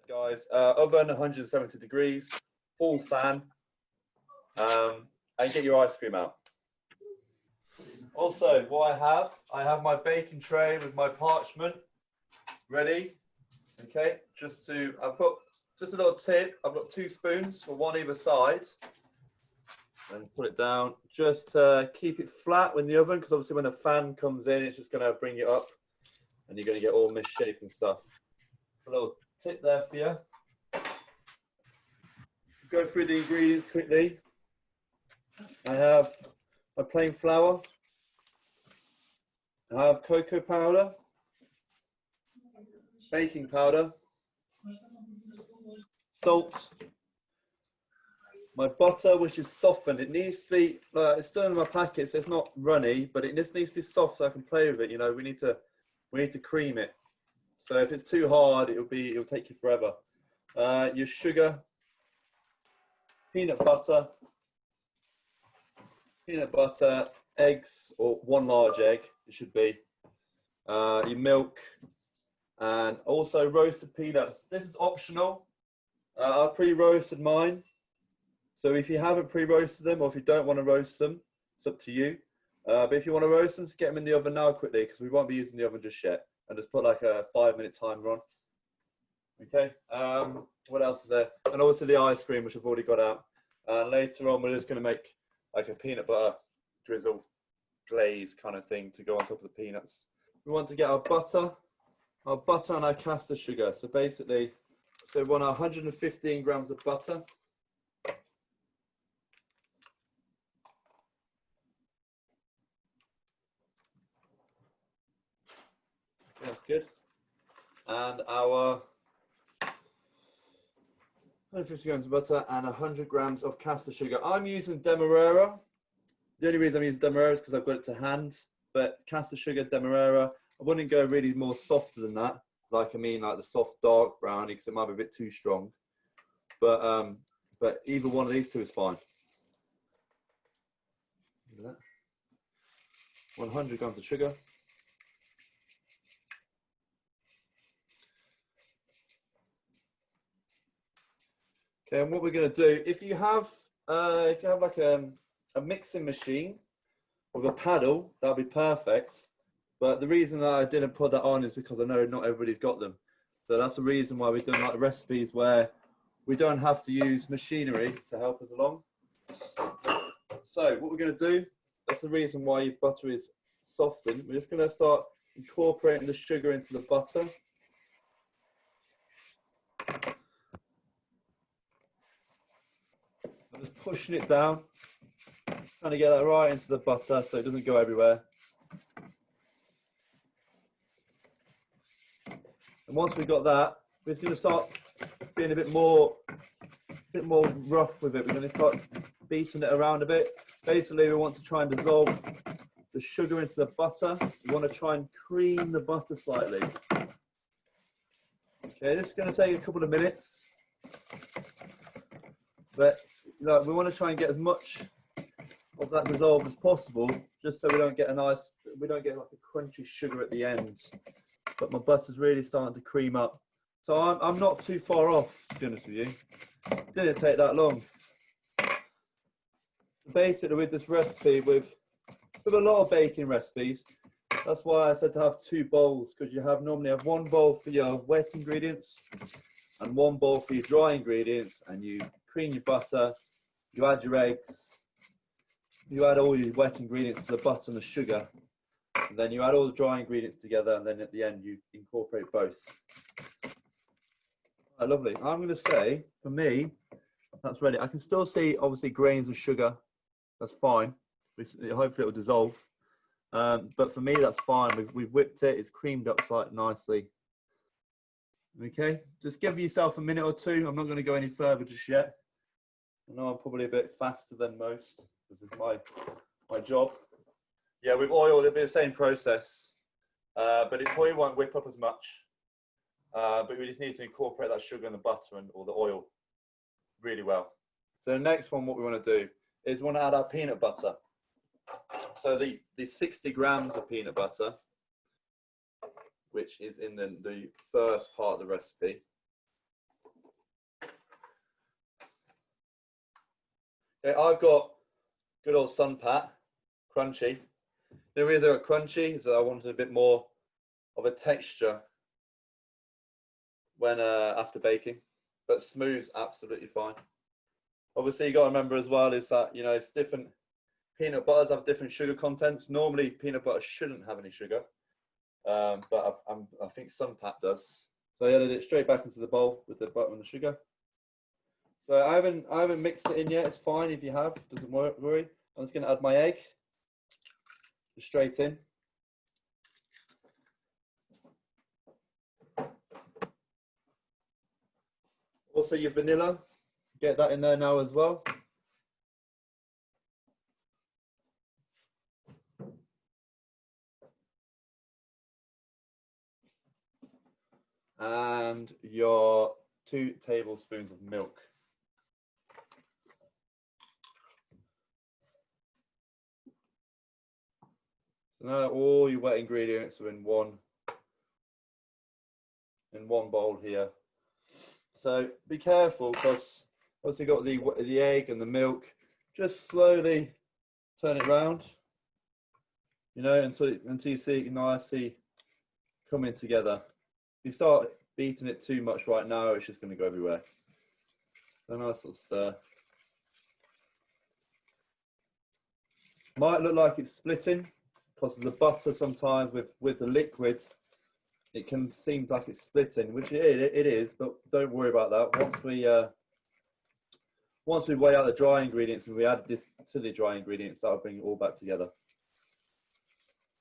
Guys, oven 170 degrees, full fan, and get your ice cream out. Also, what I have my baking tray with my parchment ready. Okay, I've got just a little tip. I've got 2 spoons for one either side, and put it down. Just keep it flat in the oven, because obviously when a fan comes in, it's just going to bring it up, and you're going to get all misshapen and stuff. A little tip there for you. Go through the ingredients quickly. I have my plain flour. I have cocoa powder, baking powder, salt, my butter, which is softened. It needs to be, it's still in my packet, so it's not runny, but it just needs to be soft so I can play with it. You know, we need to cream it. So if it's too hard, it'll take you forever. Your sugar, peanut butter, eggs, or 1 large egg, it should be. Your milk, and also roasted peanuts. This is optional. I've pre-roasted mine. So if you haven't pre-roasted them, or if you don't want to roast them, it's up to you. But if you want to roast them, just get them in the oven now quickly, because we won't be using the oven just yet. And just put like a 5-minute timer on. Okay. What else is there? And also the ice cream, which I've already got out. And later on, we're just going to make like a peanut butter drizzle glaze kind of thing to go on top of the peanuts. We want to get our butter and our caster sugar. So basically, we want 115 grams of butter. Okay, that's good. And our 150 grams of butter and 100 grams of caster sugar. I'm using Demerara. The only reason I'm using Demerara is because I've got it to hand. But caster sugar, Demerara, I wouldn't go really more softer than that. Like the soft dark brownie, because it might be a bit too strong. But either one of these 2 is fine. Look at that. 100 grams of sugar. Okay, and what we're going to do, if you have like a mixing machine with a paddle, that'll be perfect. But the reason that I didn't put that on is because I know not everybody's got them. So that's the reason why we've done like recipes where we don't have to use machinery to help us along. So what we're going to do, that's the reason why your butter is softened. We're just going to start incorporating the sugar into the butter. I'm just pushing it down, trying to get that right into the butter so it doesn't go everywhere. And once we've got that, we're just going to start being a bit more rough with it. We're going to start beating it around a bit. Basically, we want to try and dissolve the sugar into the butter. We want to try and cream the butter slightly. Okay, this is going to take a couple of minutes. But we want to try and get as much of that dissolved as possible, just so we don't get like a crunchy sugar at the end. But my butter's really starting to cream up. So I'm not too far off, to be honest with you. It didn't take that long. Basically, with this recipe, with a lot of baking recipes, that's why I said to have 2 bowls, because you normally have 1 bowl for your wet ingredients and 1 bowl for your dry ingredients, and you cream your butter, you add your eggs, you add all your wet ingredients to the butter and the sugar, and then you add all the dry ingredients together, and then at the end you incorporate both. Right, lovely. I'm going to say, for me, that's ready. I can still see, obviously, grains of sugar. That's fine. Hopefully it will dissolve. But for me, that's fine. We've whipped it. It's creamed up nicely. Okay, just give yourself a minute or 2. I'm not going to go any further just yet. I know I'm probably a bit faster than most. This is my job. Yeah, with oil, it'll be the same process, but it probably won't whip up as much. But we just need to incorporate that sugar and the butter or the oil really well. So the next one, what we want to do is we want to add our peanut butter. So the 60 grams of peanut butter, which is in the first part of the recipe, Okay, I've got good old Sun Pat, crunchy. The reason I got crunchy is that I wanted a bit more of a texture when after baking, but smooth's absolutely fine. Obviously, you got to remember as well is that, you know, it's different. Peanut butters have different sugar contents. Normally, peanut butter shouldn't have any sugar, but I think Sun Pat does. So I added it straight back into the bowl with the butter and the sugar. So I haven't mixed it in yet. It's fine if you have. Doesn't worry. I'm just going to add my egg straight in. Also, your vanilla. Get that in there now as well. And your 2 tablespoons of milk. So now all your wet ingredients are in one bowl here. So be careful, because once you got the egg and the milk, just slowly turn it round, you know, until you see it nicely coming together. If you start beating it too much right now, it's just going to go everywhere. So a nice little stir. Might look like it's splitting because of the butter. Sometimes with the liquid, it can seem like it's splitting, which it is, but don't worry about that. Once we weigh out the dry ingredients and we add this to the dry ingredients, that'll bring it all back together.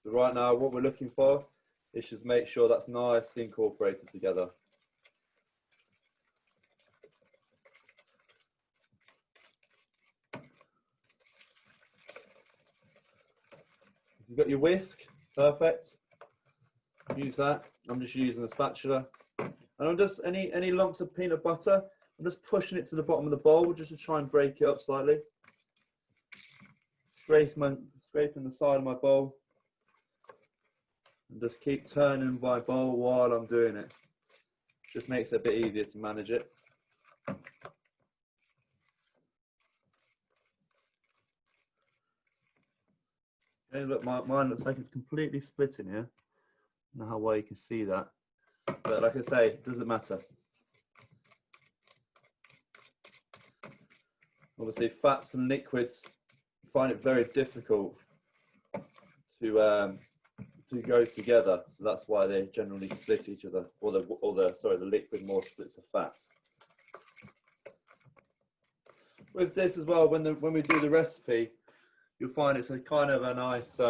So right now, what we're looking for is just make sure that's nicely incorporated together. You've got your whisk, perfect. Use that. I'm just using the spatula, and I'm just any lumps of peanut butter, I'm just pushing it to the bottom of the bowl just to try and break it up slightly. Scraping the side of my bowl, and just keep turning my bowl while I'm doing it. Just makes it a bit easier to manage it. Okay, look, mine looks like it's completely split in here. I don't know how well you can see that, but like I say, it doesn't matter. Obviously, fats and liquids, you find it very difficult to go together, so that's why they generally split each other, or the liquid more splits the fat. With this as well, when we do the recipe, you'll find it's a kind of a nice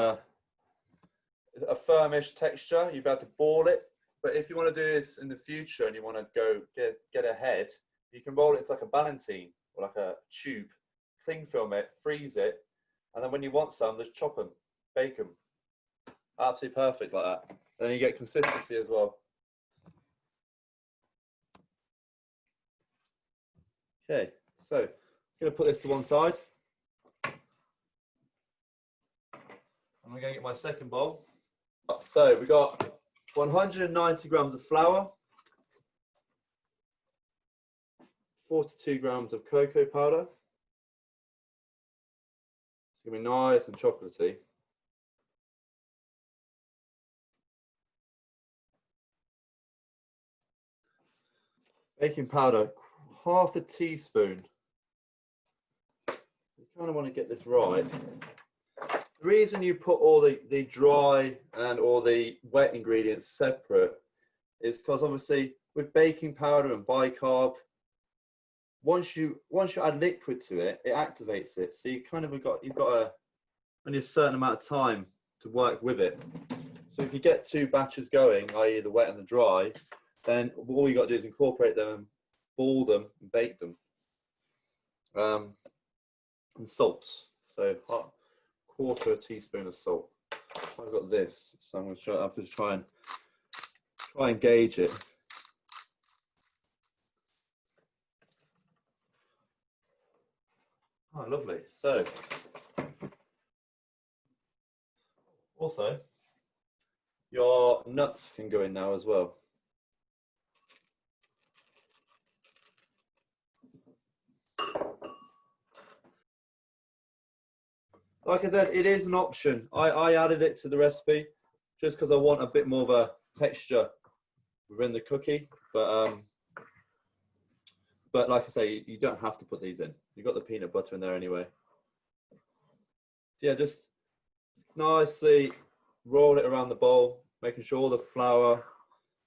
a firmish texture. You'll be able to ball it, but if you want to do this in the future and you want to go get ahead, you can roll it into like a ballantine or like a tube, cling film it, freeze it, and then when you want some, just chop them, bake them. Absolutely perfect like that. And then you get consistency as well. Okay, so I'm going to put this to one side. I'm going to get my second bowl. So we got 190 grams of flour, 42 grams of cocoa powder. It's going to be nice and chocolatey. Baking powder, half a teaspoon. You kind of want to get this right. The reason you put all the dry and all the wet ingredients separate is because obviously with baking powder and bicarb, once you add liquid to it, it activates it. So you kind of you've got only a certain amount of time to work with it. So if you get 2 batches going, i.e. the wet and the dry, then all you got to do is incorporate them and ball them and bake them. And salt. So 1/4 teaspoon of salt. I've got this, so I'm going to try and gauge it. Oh, lovely. So, also, your nuts can go in now as well. Like I said, it is an option. I added it to the recipe just because I want a bit more of a texture within the cookie. But like I say, you don't have to put these in. You've got the peanut butter in there anyway. So yeah, just nicely roll it around the bowl, making sure all the flour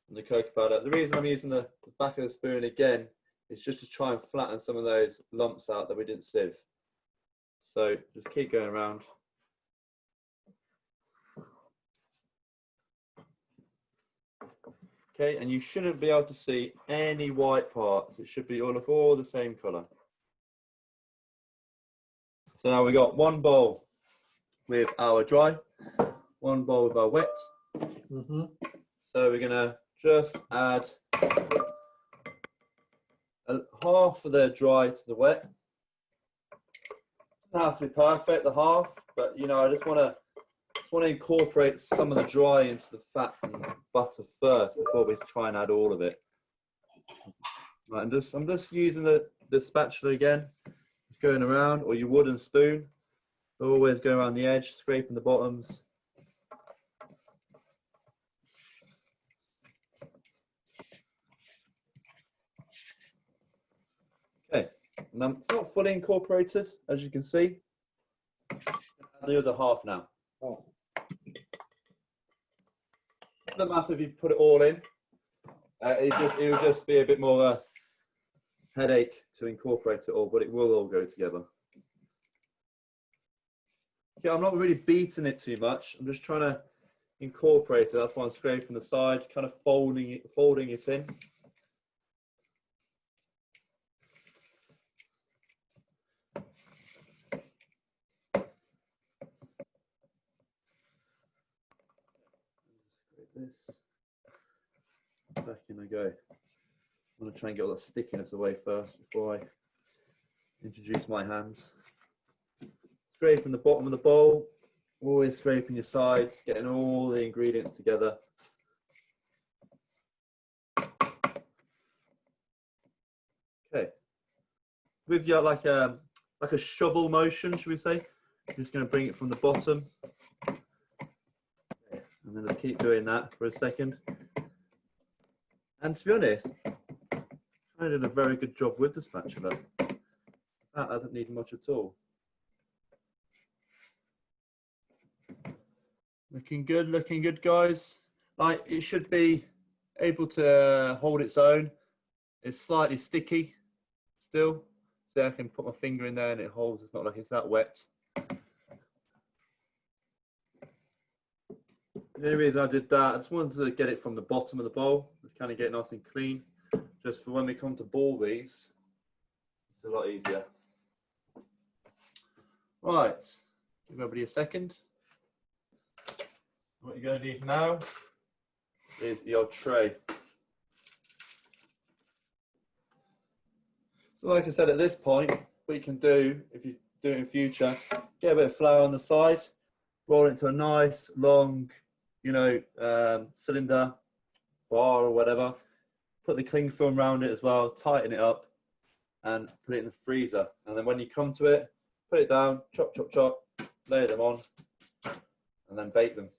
and the cocoa powder. The reason I'm using the back of the spoon again is just to try and flatten some of those lumps out that we didn't sieve. So just keep going around. Okay, and you shouldn't be able to see any white parts. It should be all the same color. So now we got one bowl with our dry, one bowl with our wet. So we're gonna just add half of the dry to the wet. It doesn't have to be perfect, the half, but you know, I just want to incorporate some of the dry into the fat and butter first before we try and add all of it. Right, I'm just using the spatula again, just going around, or your wooden spoon. Always go around the edge, scraping the bottoms. Okay, now it's not fully incorporated, as you can see. The other half now. Oh. It doesn't matter if you put it all in. It will just be a bit more of a headache to incorporate it all, but it will all go together. Okay, I'm not really beating it too much. I'm just trying to incorporate it. That's why I'm scraping the side, kind of folding it in. This back in I go. I'm going to try and get all that stickiness away first before I introduce my hands. Scraping the bottom of the bowl, always scraping your sides, getting all the ingredients together. Okay, with your like a shovel motion, should we say? You're just going to bring it from the bottom. And then just keep doing that for a second. And to be honest, I did a very good job with the spatula. That doesn't need much at all. Looking good, guys. Like, it should be able to hold its own. It's slightly sticky still, so I can put my finger in there and it holds. It's not like it's that wet. The only reason I did that, I just wanted to get it from the bottom of the bowl. Just kind of get it nice and clean. Just for when we come to ball these, it's a lot easier. Right, give everybody a second. What you're going to need now is your tray. So like I said, at this point, what you can do, if you do it in future, get a bit of flour on the side, roll it into a nice long, you know, cylinder, bar or whatever. Put the cling film around it as well, tighten it up, and put it in the freezer. And then when you come to it, put it down, chop, chop, chop, lay them on, and then bake them.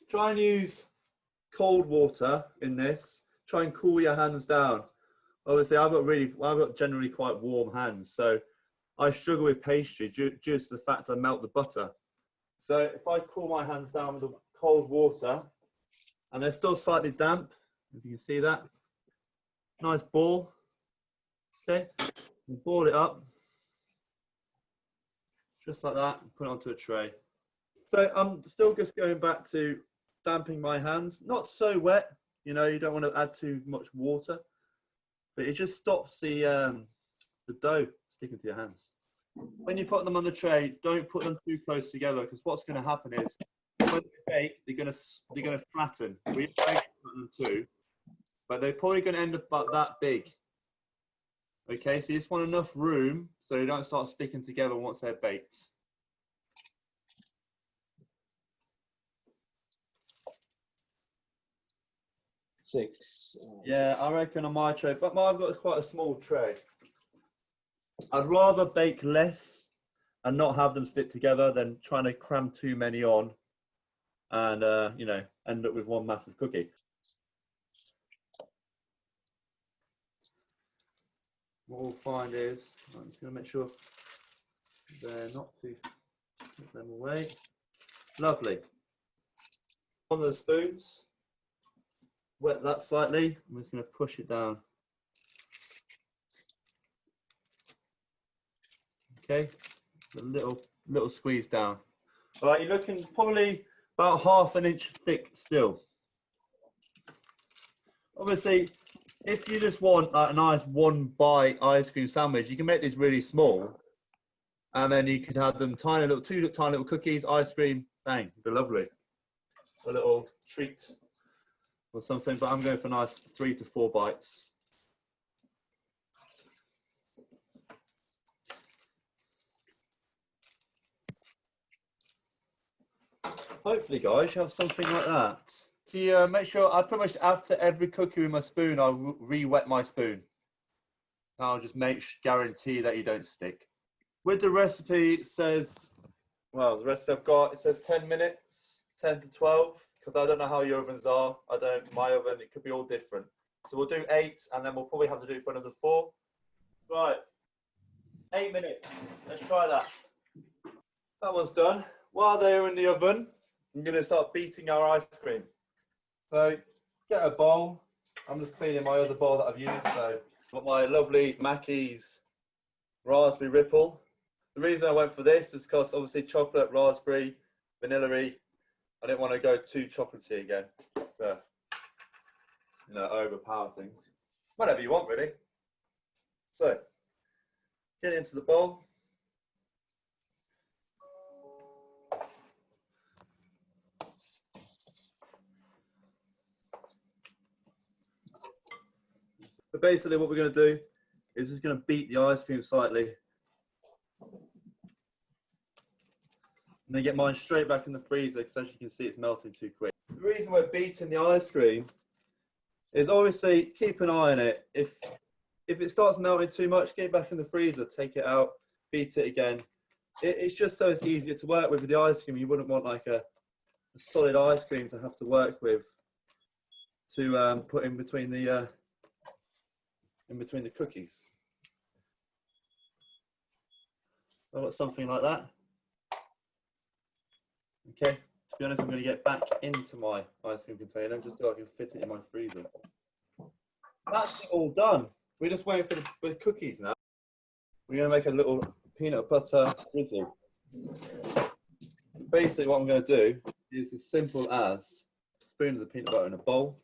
Try and use cold water in this. Try and cool your hands down. Obviously, I've got generally quite warm hands, so I struggle with pastry due to the fact I melt the butter. So if I cool my hands down with the cold water, and they're still slightly damp, if you can see that, nice ball. Okay, and ball it up, just like that, and put it onto a tray. So I'm still just going back to damping my hands, not so wet, you know, you don't want to add too much water, but it just stops the dough sticking to your hands. When you put them on the tray, don't put them too close together, because what's going to happen is when they bake, they're going to flatten. We bake them too, but they're probably going to end up about that big. Okay, so you just want enough room so they don't start sticking together once they're baked. Six. Yeah, I reckon on my tray, but I've got quite a small tray. I'd rather bake less and not have them stick together than trying to cram too many on and, you know, end up with one massive cookie. What we'll find is, I'm just going to make sure they're not too, put them away. Lovely. On the spoons, wet that slightly. I'm just going to push it down. Okay, a little squeeze down. All right, you're looking probably about ½ an inch thick still. Obviously, if you just want like a nice one bite ice cream sandwich, you can make these really small, and then you could have them tiny little, two tiny little cookies, ice cream, bang, they're lovely. A little treat or something, but I'm going for nice 3 to 4 bites. Hopefully, guys, you have something like that. So make sure, I pretty much after every cookie with my spoon, I'll re-wet my spoon. I'll just guarantee that you don't stick. With the recipe, it says, well, the recipe I've got, it says 10 minutes, 10 to 12, because I don't know how your ovens are. My oven, it could be all different. So we'll do 8, and then we'll probably have to do it for another 4. Right, 8 minutes, let's try that. That one's done. While they're in the oven, I'm going to start beating our ice cream. So get a bowl. I'm just cleaning my other bowl that I've used. So I've got my lovely Mackey's raspberry ripple. The reason I went for this is because obviously chocolate, raspberry, vanilla-y. I didn't want to go too chocolatey again. Just to, you know, overpower things. Whatever you want, really. So get it into the bowl. But basically what we're going to do is just going to beat the ice cream slightly. And then get mine straight back in the freezer, because as you can see, it's melting too quick. The reason we're beating the ice cream is obviously keep an eye on it. If it starts melting too much, get it back in the freezer, take it out, beat it again. It's just so it's easier to work with the ice cream. You wouldn't want like a solid ice cream to have to work with to put in between the cookies. I've got something like that. Okay, to be honest, I'm going to get back into my ice cream container just so I can fit it in my freezer. That's it all done. We're just waiting for the cookies now. We're going to make a little peanut butter drizzle. Basically, what I'm going to do is as simple as a spoon of the peanut butter in a bowl,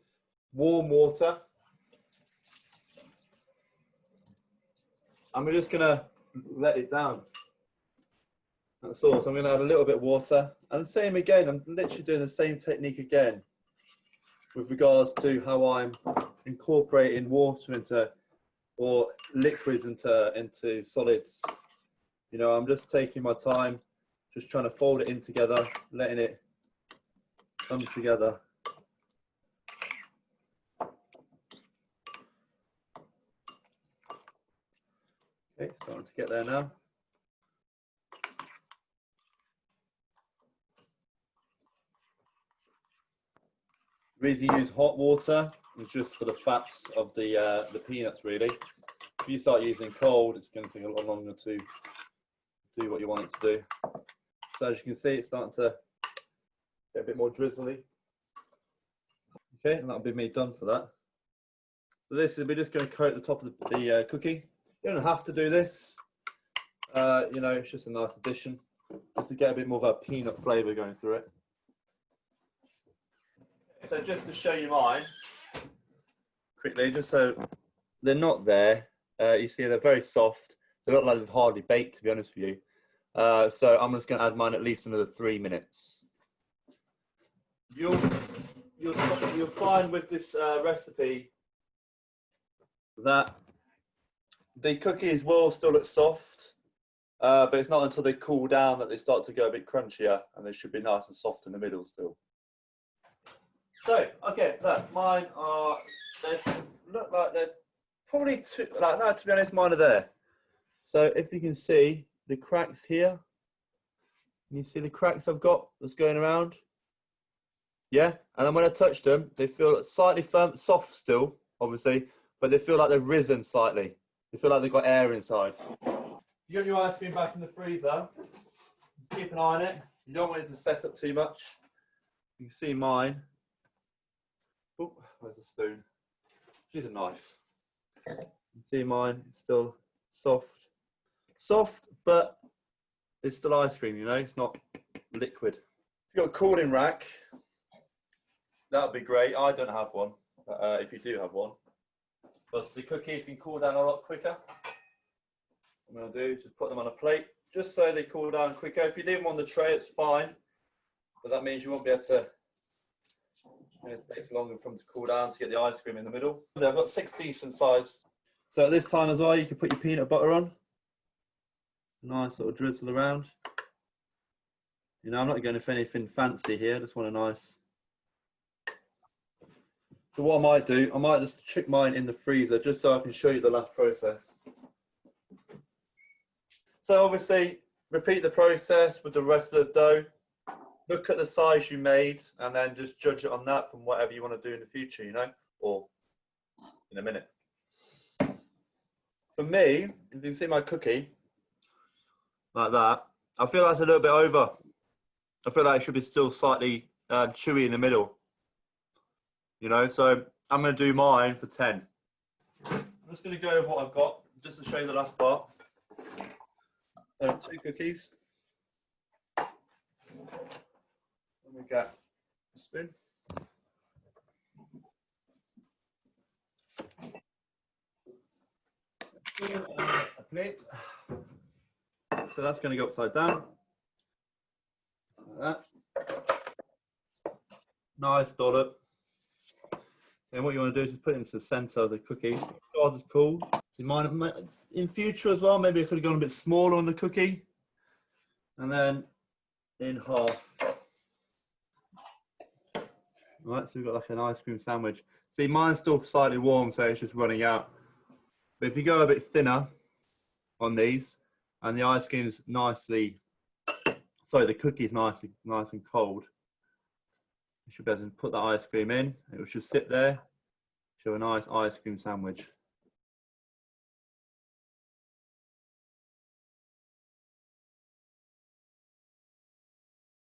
warm water, and we're just going to let it down. That's all. So I'm going to add a little bit of water, and same again. I'm literally doing the same technique again with regards to how I'm incorporating water into, or liquids into solids. You know, I'm just taking my time, just trying to fold it in together, letting it come together. Okay, starting to get there now. The reason you use hot water is just for the fats of the peanuts, really. If you start using cold, it's going to take a lot longer to do what you want it to do. So as you can see, it's starting to get a bit more drizzly. Okay, and that'll be me done for that. So this is, we're just going to coat the top of the cookie. You don't have to do this. You know, it's just a nice addition, just to get a bit more of a peanut flavour going through it. So just to show you mine quickly, just so they're not there, you see they're very soft. They look like they've hardly baked, to be honest with you. So I'm just going to add mine at least another 3 minutes. You'll find with this recipe that the cookies will still look soft, but it's not until they cool down that they start to go a bit crunchier, and they should be nice and soft in the middle still. So, okay, look, mine are, they look like they're probably too, like, no, to be honest, mine are there. So if you can see the cracks here, Can you see the cracks I've got that's going around? Yeah, and then when I touch them, they feel slightly firm, soft still, obviously, but they feel like they've risen slightly. They feel like they've got air inside. You got your ice cream back in the freezer. Keep an eye on it. You don't want it to set up too much. You can see mine. Oh, where's the spoon? Use a knife. You can see mine, it's still soft. Soft, but it's still ice cream, you know, it's not liquid. If you've got a cooling rack, that would be great. I don't have one, but if you do have one. But the cookies can cool down a lot quicker. What I'm going to do is just put them on a plate, just so they cool down quicker. If you leave them on the tray, it's fine. But that means you won't be able to, take longer for them to cool down to get the ice cream in the middle. I've got 6 decent size. So at this time as well, you can put your peanut butter on. Nice little drizzle around. You know, I'm not going for anything fancy here. I just want a nice. So what I might do, I might just chuck mine in the freezer just so I can show you the last process. So obviously, repeat the process with the rest of the dough. Look at the size you made and then just judge it on that from whatever you want to do in the future, you know, or in a minute. For me, if you can see my cookie, like that, I feel that's a little bit over. I feel like it should be still slightly chewy in the middle. You know, so I'm going to do mine for 10. I'm just going to go over what I've got, just to show you the last part. 2 cookies. And we get a spoon. A plate. So that's going to go upside down. Like that. Nice dollop. And what you want to do is just put it into the center of the cookie. God, it's cool. See, mine in future as well. Maybe I could have gone a bit smaller on the cookie, and then in half. Right, so we've got like an ice cream sandwich. See, mine's still slightly warm, so it's just running out. But if you go a bit thinner on these, and the ice cream's nicely, sorry, the cookie's nice and cold, you should be able to put that ice cream in. It will just sit there, show a nice ice cream sandwich.